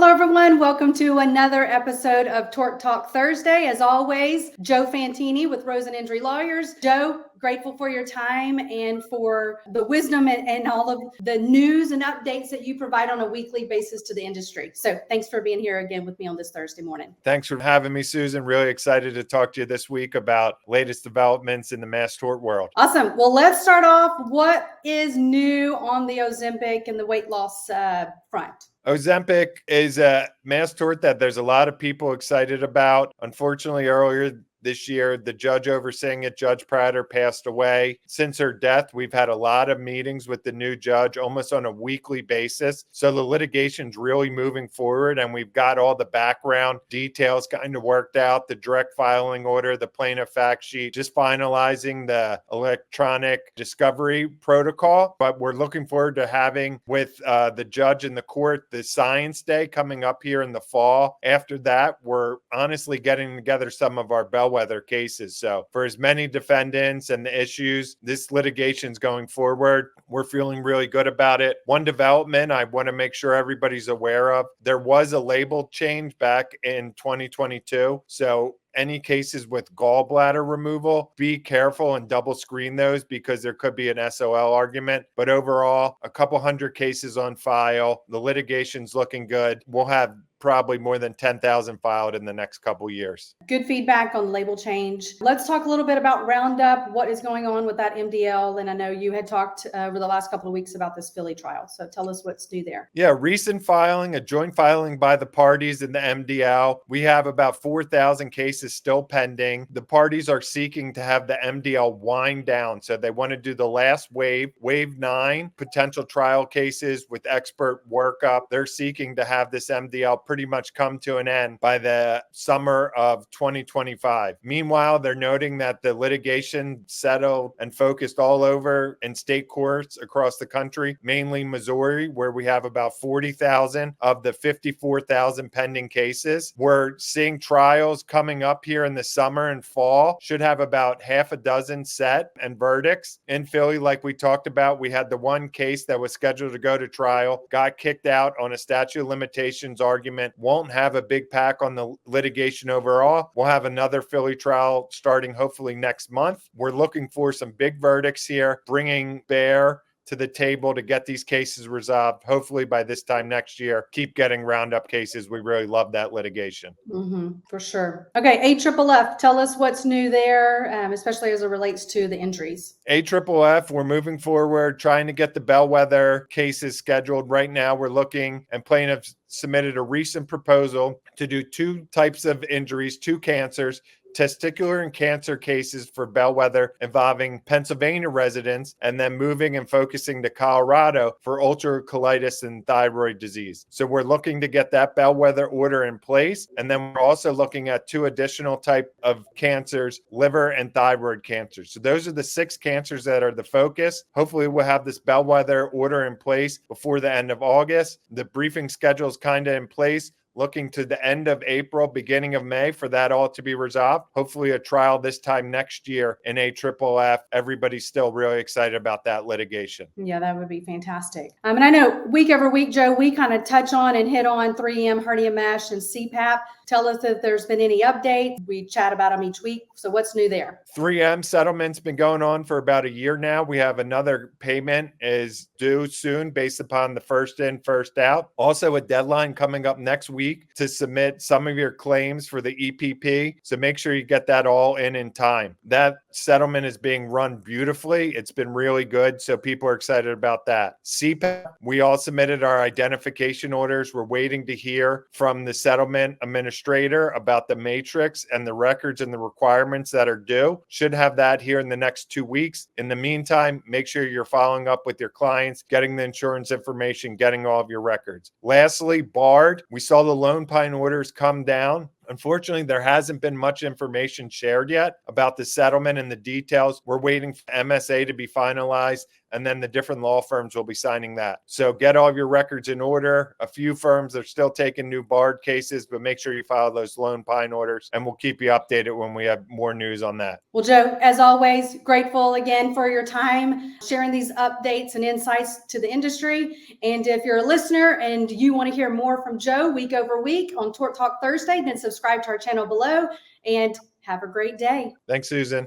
Hello, everyone. Welcome to another episode of Tort Talk Thursday. As always, Joe Fantini with Rosen Injury Lawyers. Joe, grateful for your time and for the wisdom and all of the news and updates that you provide on a weekly basis to the industry. So thanks for being here again with me on this Thursday morning. Thanks for having me, Susan. Really excited to talk to you this week about latest developments in the mass tort world. Awesome. Well, let's start off. What is new on the Ozempic and the weight loss front? Ozempic is a mass tort that there's a lot of people excited about. Unfortunately, earlier this year, the judge overseeing it, Judge Prater, passed away. Since her death, we've had a lot of meetings with the new judge almost on a weekly basis. So the litigation's really moving forward, and we've got all the background details kind of worked out, the direct filing order, the plaintiff fact sheet, just finalizing the electronic discovery protocol. But we're looking forward to having with the judge and the court the Science Day coming up here in the fall. After that, we're honestly getting together some of our Bellwether cases. So for as many defendants and the issues, this litigation's going forward. We're feeling really good about it. One development I want to make sure everybody's aware of, there was a label change back in 2022. So any cases with gallbladder removal, be careful and double screen those because there could be an SOL argument. But overall, a couple hundred cases on file. The litigation's looking good. We'll have probably more than 10,000 filed in the next couple years. Good feedback on label change. Let's talk a little bit about Roundup. What is going on with that MDL? And I know you had talked over the last couple of weeks about this Philly trial. So tell us what's new there. Yeah, recent filing, a joint filing by the parties in the MDL. We have about 4,000 cases still pending. The parties are seeking to have the MDL wind down. So they want to do the last wave 9, potential trial cases with expert workup. They're seeking to have this MDL pretty much come to an end by the summer of 2025. Meanwhile, they're noting that the litigation settled and focused all over in state courts across the country, mainly Missouri, where we have about 40,000 of the 54,000 pending cases. We're seeing trials coming up here in the summer and fall. Should have about half a dozen set and verdicts. In Philly, like we talked about, we had the one case that was scheduled to go to trial, got kicked out on a statute of limitations argument. Won't have a big pack on the litigation overall. We'll have another Philly trial starting hopefully next month. We're looking for some big verdicts here, bringing Bear to the table to get these cases resolved. Hopefully by this time next year, keep getting Roundup cases. We really love that litigation. For sure. Okay, AFFF, tell us what's new there, especially as it relates to the injuries. AFFF, we're moving forward, trying to get the Bellwether cases scheduled. Right now, we're looking, and plaintiffs submitted a recent proposal to do 2 types of injuries, 2 cancers, testicular and cancer cases for Bellwether involving Pennsylvania residents, and then moving and focusing to Colorado for ulcerative colitis and thyroid disease. So we're looking to get that Bellwether order in place. And then we're also looking at 2 additional type of cancers, liver and thyroid cancers. So those are the 6 cancers that are the focus. Hopefully we'll have this Bellwether order in place before the end of August. The briefing schedule is kind of in place. Looking to the end of April, beginning of May for that all to be resolved. Hopefully a trial this time next year in AFFF. Everybody's still really excited about that litigation. Yeah, that would be fantastic. And I know week over week, Joe, we kind of touch on and hit on 3M, hernia mesh, and CPAP. Tell us if there's been any update. We chat about them each week. So what's new there? 3M settlement's been going on for about a year now. We have another payment is due soon based upon the first in, first out. Also a deadline coming up next week to submit some of your claims for the EPP. So make sure you get that all in time. That settlement is being run beautifully. It's been really good. So people are excited about that. CPAP, we all submitted our identification orders. We're waiting to hear from the settlement administrator about the matrix and the records and the requirements that are due. Should have that here in the next 2 weeks. In the meantime, make sure you're following up with your clients, getting the insurance information, getting all of your records. Lastly, BARD, we saw the Lone Pine orders come down. Unfortunately, there hasn't been much information shared yet about the settlement and the details. We're waiting for MSA to be finalized and then the different law firms will be signing that. So get all of your records in order. A few firms are still taking new barred cases, but make sure you file those Lone Pine orders, and we'll keep you updated when we have more news on that. Well, Joe, as always, grateful again for your time sharing these updates and insights to the industry. And if you're a listener and you want to hear more from Joe week over week on Tort Talk Thursday, then subscribe to our channel below and have a great day. Thanks, Susan.